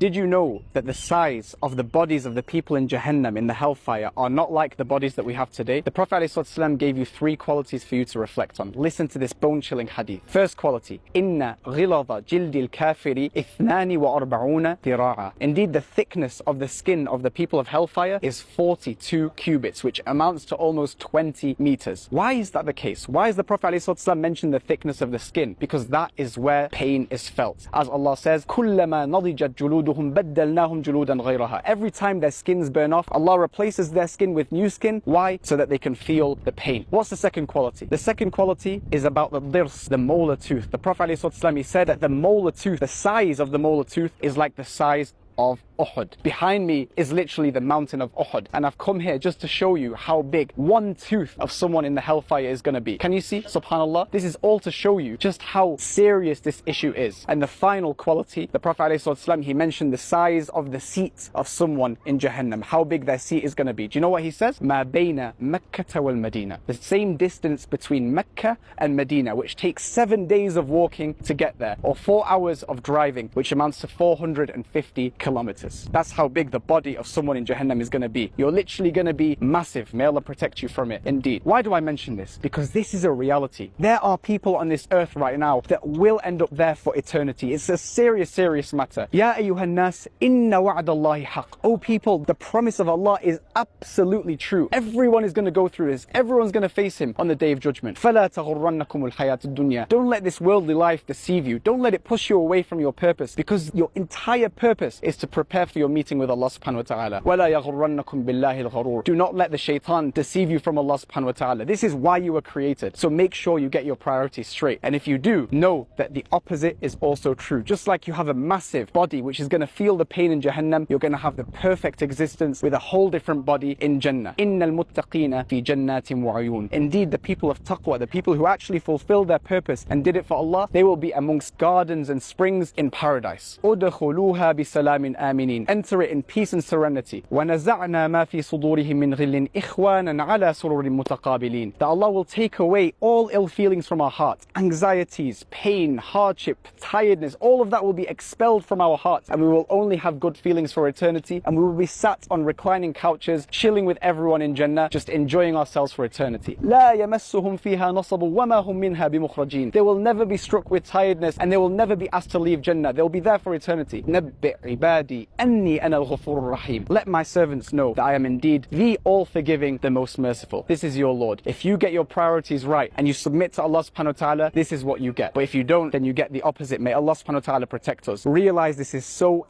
Did you know that the size of the bodies of the people in Jahannam, in the hellfire, are not like the bodies that we have today? The Prophet ﷺ gave you 3 qualities for you to reflect on. Listen to this bone-chilling hadith. First quality, Inna ghilada jildil kafiri ithnani wa arba'una dhira'a. Indeed, the thickness of the skin of the people of hellfire is 42 cubits, which amounts to almost 20 meters. Why is that the case? Why has the Prophet ﷺ mentioned the thickness of the skin? Because that is where pain is felt. As Allah says, كُلَّمَا نَضِجَتْ جُلُودُهُمْ بَدَّلْنَاهُمْ جُلُودًا غَيْرَهَا. Every time their skins burn off, Allah replaces their skin with new skin. Why? So that they can feel the pain. What's the second quality? The second quality is about the dirs, the molar tooth. The Prophet ﷺ, he said that the molar tooth, the size of the molar tooth is like the size of Uhud. Behind me is literally the mountain of Uhud, and I've come here just to show you how big one tooth of someone in the hellfire is going to be. Can you see? Subhanallah. This is all to show you just how serious this issue is. And the final quality, the Prophet ﷺ, he mentioned the size of the seat of someone in Jahannam, how big their seat is going to be. Do you know what he says? Ma bayna Makkah wal Medina. The same distance between Mecca and Medina, which takes 7 days of walking to get there, or 4 hours of driving, which amounts to 450 kilometers. That's how big the body of someone in Jahannam is going to be. You're literally going to be massive. May Allah protect you from it. Indeed. Why do I mention this? Because this is a reality. There are people on this earth right now that will end up there for eternity. It's a serious, serious matter. Ya ayyuhan nas, inna wa'dallahi haqq. Oh people, the promise of Allah is absolutely true. Everyone is going to go through this. Everyone's going to face Him on the Day of Judgment. فَلَا تَغُرَّنَّكُمُ الْحَيَاةُ الدُّنْيَا. Don't let this worldly life deceive you. Don't let it push you away from your purpose, because your entire purpose is to prepare for your meeting with Allah subhanahu wa ta'ala. وَلَا يَغُرَّنَّكُمْ بِاللَّهِ الْغَرُورُ. Do not let the shaitan deceive you from Allah subhanahu wa ta'ala. This is why you were created. So make sure you get your priorities straight. And if you do, know that the opposite is also true. Just like you have a massive body which is going to feel the pain in Jahannam, you're going to have the perfect existence with a whole different body in Jannah. إِنَّ الْمُتَّقِينَ فِي جَنَّاتٍ وَعُيُونٍ. Indeed, the people of taqwa, the people who actually fulfilled their purpose and did it for Allah, they will be amongst gardens and springs in paradise. أُدْخُلُوهَا بِسَلَامٍ آمِنِينَ. Enter it in peace and serenity. وَنَزَعْنَا مَا فِي صُدُورِهِم مِّنْ غِلٍّ إِخْوَانًا عَلَى سُرُرٍ مُتَقَابِلِينَ. That Allah will take away all ill feelings from our hearts, anxieties, pain, hardship, tiredness, all of that will be expelled from our hearts, and we will only have good feelings for eternity, and we will be sat on reclining couches, chilling with everyone in Jannah, just enjoying ourselves for eternity. لَا يَمَسُّهُمْ فِيهَا نَصَبٌ وَمَا هُمْ مِنْهَا بِمُخْرَجِينَ. They will never be struck with tiredness, and they will never be asked to leave Jannah. They will be there for eternity. نَبِّئْ عِبَادِي أَنِّي أَنَا الْغَفُورُ الرَّحِيمُ. Let my servants know that I am indeed the all-forgiving, the most merciful. This is your Lord. If you get your priorities right and you submit to Allah subhanahu wa ta'ala, this is what you get. But if you don't, then you get the opposite. May Allah subhanahu wa ta'ala protect us. Realize this is so